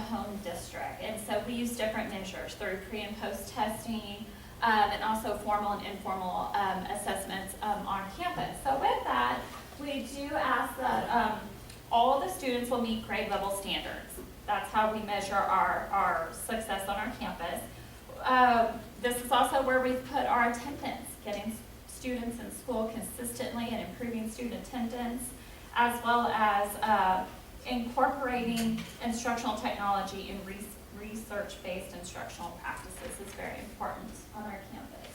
home district. And so we use different measures through pre and post testing, and also formal and informal assessments on campus. So with that, we do ask that all of the students will meet grade level standards. That's how we measure our success on our campus. This is also where we put our attendance, getting students in school consistently and improving student attendance, as well as incorporating instructional technology and research-based instructional practices is very important on our campus.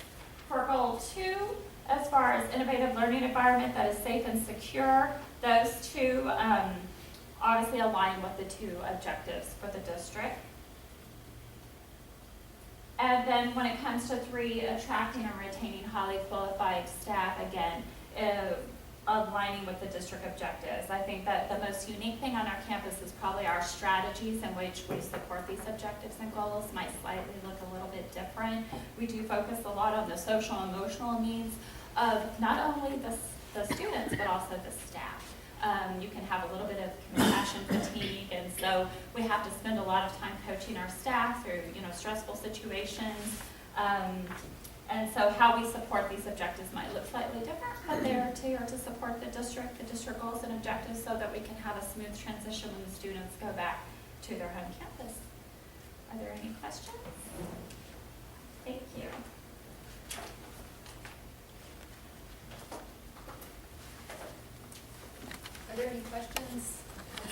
For goal 2, as far as innovative learning environment that is safe and secure, those two obviously align with the 2 objectives for the district. And then when it comes to 3, attracting and retaining highly qualified staff, again, aligning with the district objectives. I think that the most unique thing on our campus is probably our strategies in which we support these objectives and goals might slightly look a little bit different. We do focus a lot on the social and emotional needs of not only the students, but also the staff. You can have a little bit of compassion fatigue, and so we have to spend a lot of time coaching our staff through, stressful situations. And so how we support these objectives might look slightly different, but they are to support the district goals and objectives so that we can have a smooth transition when the students go back to their home campus. Are there any questions? Thank you. Are there any questions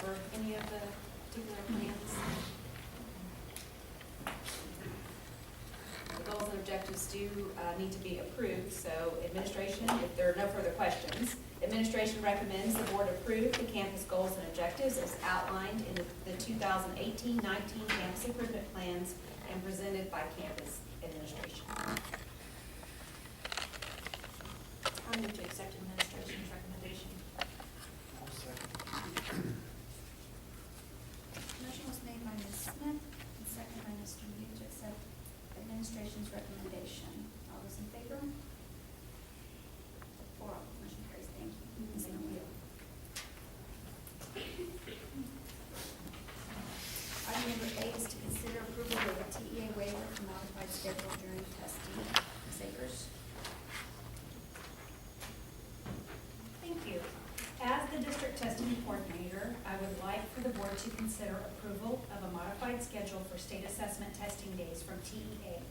over any of the particular plans? The goals and objectives do need to be approved, so administration, if there are no further questions, administration recommends the board approve the campus goals and objectives as outlined in the 2018-19 campus improvement plans and presented by campus administration. I move to accept administration's recommendation. Motion was made by Ms. Smith and seconded by Mr. Mew to accept administration's recommendation. All those in favor? 4, motion carries. Thank you. Ms. Mew. Item number 8 is to consider approval of a TEA waiver for modified schedule during testing. Ms. Akers. Thank you. As the district testing coordinator, I would like for the board to consider approval of a modified schedule for state assessment testing days from TEA.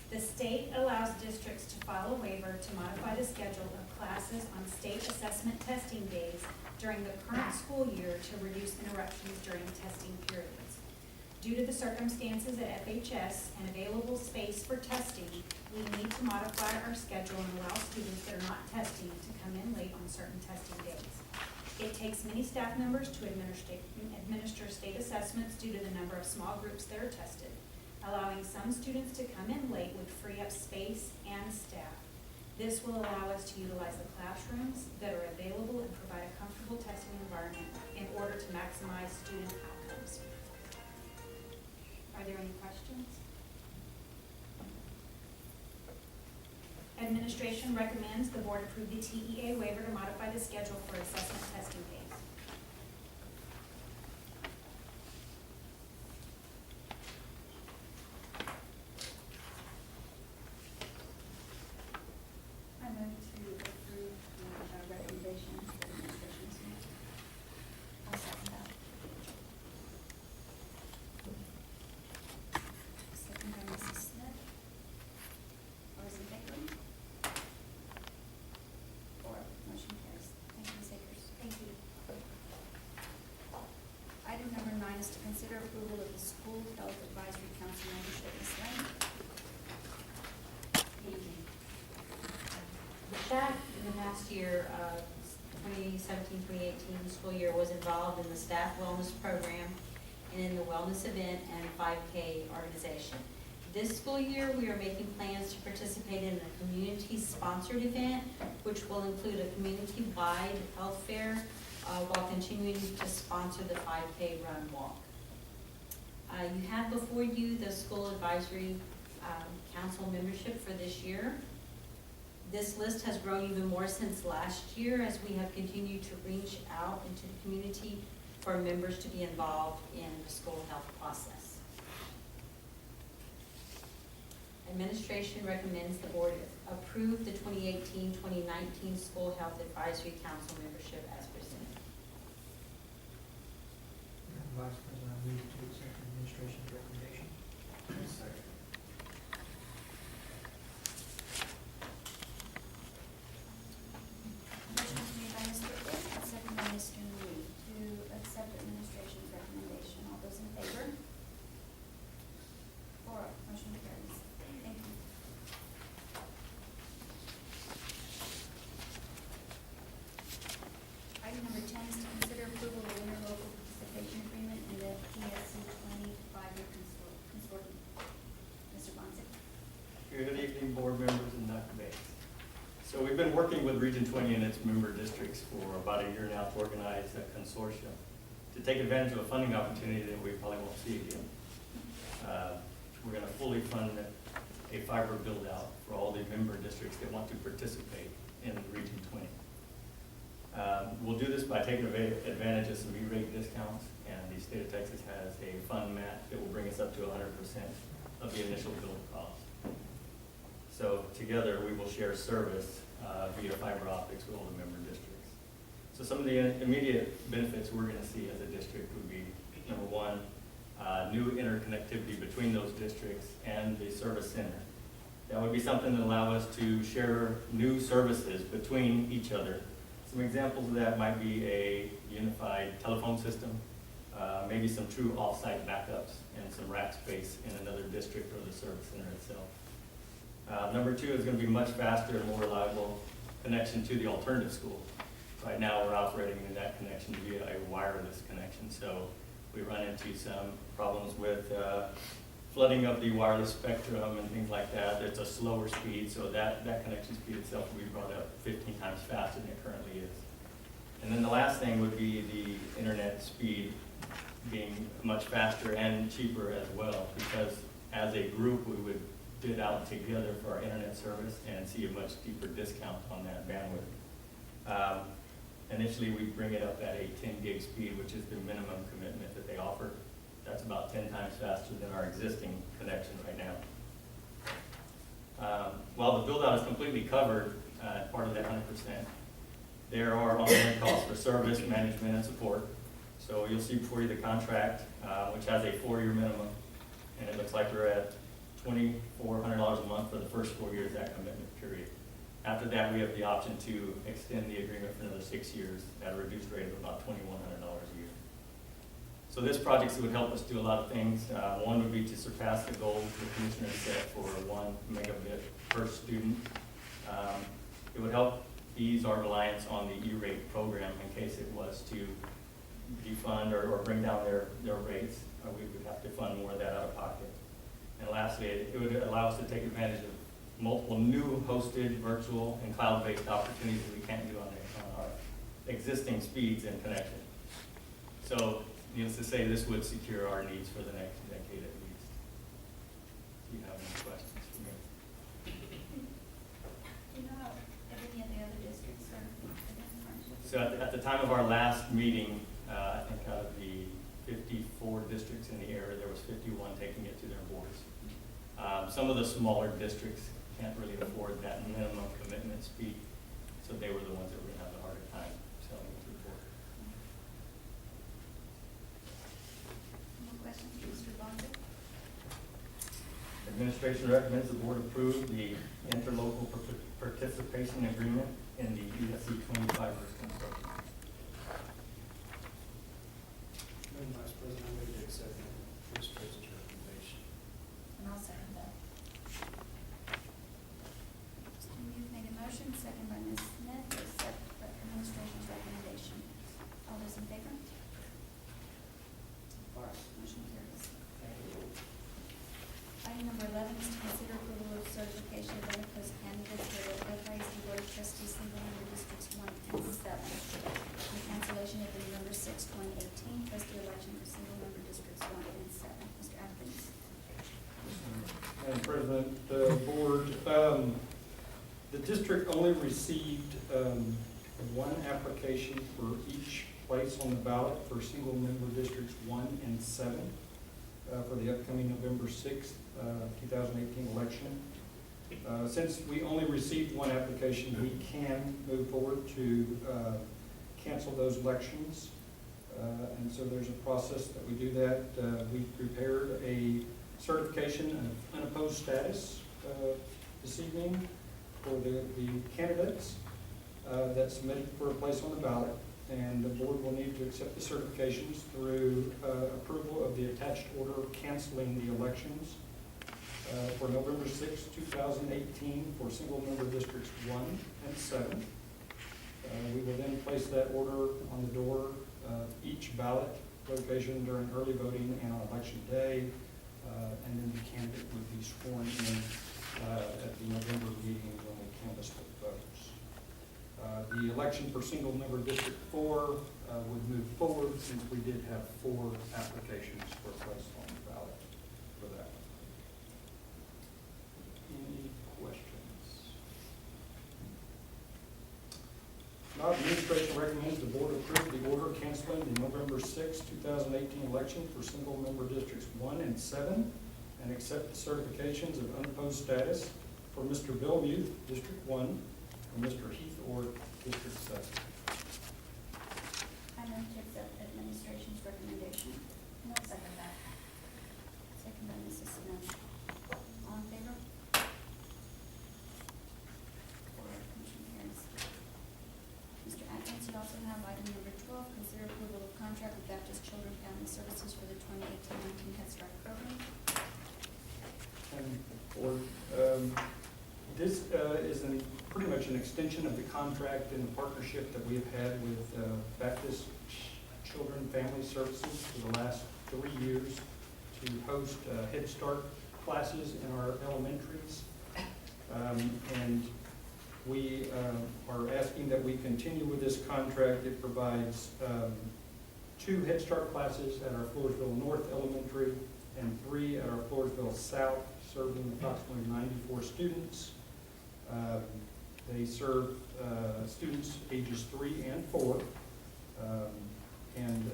The state allows districts to file a waiver to modify the schedule of classes on state assessment testing days during the current school year to reduce interruptions during testing periods. Due to the circumstances at FHS and available space for testing, we need to modify our schedule and allow students that are not testing to come in late on certain testing days. It takes many staff members to administer state assessments due to the number of small groups that are tested. Allowing some students to come in late would free up space and staff. This will allow us to utilize the classrooms that are available and provide a comfortable testing environment in order to maximize student outcomes. Are there any questions? Administration recommends the board approve the TEA waiver to modify the schedule for assessment testing days. I move to approve the recommendation for administration's made. I'll second that. Second by Mrs. Smith. All those in favor? 4, motion carries. Thank you, Ms. Akers. Thank you. Item number 9 is to consider approval of the School Health Advisory Council membership. Ms. Lane. That in the past year, 2017-2018 school year, was involved in the staff wellness program and in the wellness event and 5K organization. This school year, we are making plans to participate in a community-sponsored event, which will include a community-wide health fair while continuing to sponsor the 5K run walk. You have before you the school advisory council membership for this year. This list has grown even more since last year as we have continued to reach out into the community for members to be involved in the school health process. Administration recommends the board approve the 2018-2019 School Health Advisory Council membership as presented. Madam Vice President, I move to accept the administration's recommendation. Second. Motion is made by Mr. Wick, and second by Mr. Reed, to accept administration's recommendation. All those in favor? 4-0, motion carries. Thank you. Item number 10 is to consider approval of interlocal participation agreement in the PSC 25-year consortium. Mr. Bonsick. Good evening, board members and Dr. Bates. So we've been working with Region 20 and its member districts for about a year now to organize a consortium to take advantage of a funding opportunity that we probably won't see again. We're going to fully fund a fiber build-out for all the member districts that want to participate in Region 20. We'll do this by taking advantage of some E-rate discounts, and the state of Texas has a fund match that will bring us up to 100% of the initial build cost. So together, we will share service via fiber optics with all the member districts. So some of the immediate benefits we're going to see as a district would be, number one, new interconnectivity between those districts and the service center. That would be something that allow us to share new services between each other. Some examples of that might be a unified telephone system, maybe some true off-site backups, and some rack space in another district or the service center itself. Number two is going to be much faster and more reliable connection to the alternative school. Right now, we're operating in that connection via a wireless connection, so we run into some problems with flooding of the wireless spectrum and things like that. It's a slower speed, so that connection speed itself will be brought up 15 times faster than it currently is. And then the last thing would be the internet speed being much faster and cheaper as well, because as a group, we would bid out together for our internet service and see a much deeper discount on that bandwidth. Initially, we bring it up at a 10 gig speed, which is the minimum commitment that they offer. That's about 10 times faster than our existing connection right now. While the build-out is completely covered, part of that 100%, there are ongoing costs for service, management, and support. So you'll see before you the contract, which has a 4-year minimum, and it looks like we're at $2,400 a month for the first 4 years of that commitment period. After that, we have the option to extend the agreement for another 6 years at a reduced rate of about $2,100 a year. So this project would help us do a lot of things. One would be to surpass the goal the commissioner set for 1 megabit per student. It would help ease our reliance on the E-rate program in case it was to defund or bring down their rates. We would have to fund more of that out of pocket. And lastly, it would allow us to take advantage of multiple new hosted, virtual, and cloud-based opportunities that we can't do on our existing speeds and connection. So, needless to say, this would secure our needs for the next decade at least. Do you have any questions for me? Do you know if any of the other districts are identified? So at the time of our last meeting, I think out of the 54 districts in the area, there was 51 taking it to their boards. Some of the smaller districts can't really afford that minimum commitment speed, so they were the ones that were going to have the harder time selling it to the board. No questions, Mr. Bonsick? Administration recommends the board approve the interlocal participation agreement in the ESC 25 consortium. Madam Vice President, I move to accept the administration's recommendation. And I'll second that. Mr. Muse made a motion, second by Ms. Smith, to accept the administration's recommendation. All those in favor? 4, motion carries. Item number 11 is to consider approval of certification of unopposed candidates for the FISD Board of Trustees single member districts 1 and 7. And cancellation of the November 6, 2018 trustee election for single member districts 1 and 7. Mr. Atkins. Madam President, Board, the district only received one application for each place on the ballot for single-member districts 1 and 7 for the upcoming November 6th, 2018 election. Since we only received one application, we can move forward to cancel those elections. And so there's a process that we do that. We prepared a certification of unopposed status this evening for the candidates that submitted for a place on the ballot. And the board will need to accept the certifications through approval of the attached order canceling the elections for November 6, 2018 for single-member districts 1 and 7. We will then place that order on the door of each ballot location during early voting and on election day, and then the candidate would be sworn in at the November meeting when we canvass the votes. The election for single-member District 4 would move forward since we did have 4 applications for place on the ballot for that. Any questions? Now, the administration recommends the board approve the order canceling the November 6, 2018 election for single-member districts 1 and 7 and accept the certifications of unopposed status for Mr. Bill Muth, District 1, and Mr. Heath Orr, District 7. I move to accept administration's recommendation. And I'll second that. Second by Mrs. Smith. All in favor? 4, motion carries. Mr. Atkins, you also have item number 12, consider approval of contract with Baptist Children Family Services for the 2018-19 Head Start program. This is pretty much an extension of the contract and the partnership that we have had with Baptist Children Family Services for the last 3 years to host Head Start classes in our elementaries. And we are asking that we continue with this contract. It provides 2 Head Start classes at our Floresville North Elementary and 3 at our Floresville South, serving approximately 94 students. They serve students ages 3 and 4, and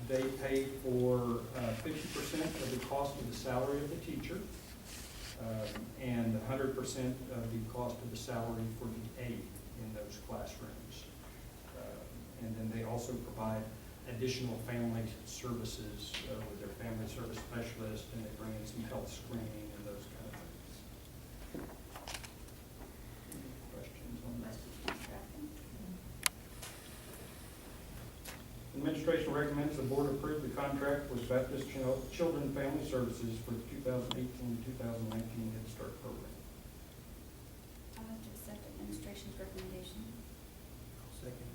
they pay for 50% of the cost of the salary of the teacher and 100% of the cost of the salary for the aide in those classrooms. And then they also provide additional family services with their family service specialist, and they bring in some health screening and those kind of things. Any questions on that? Mr. Atkins? Administration recommends the board approve the contract with Baptist Children Family Services for the 2018-2019 Head Start program. I move to accept administration's recommendation. Second.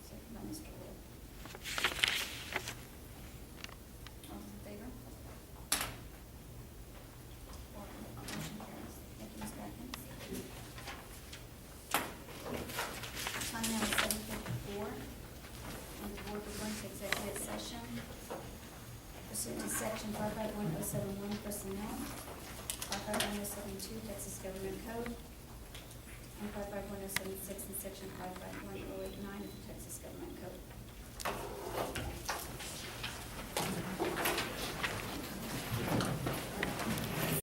Second by Mr. Wood. All those in favor? 4, motion carries. Thank you, Mr. Atkins. Time now is 7:54, and the board will go into executive session pursuant to section 551071 personnel, 551072 Texas Government Code, and 551076 and section 551089 of the Texas Government Code.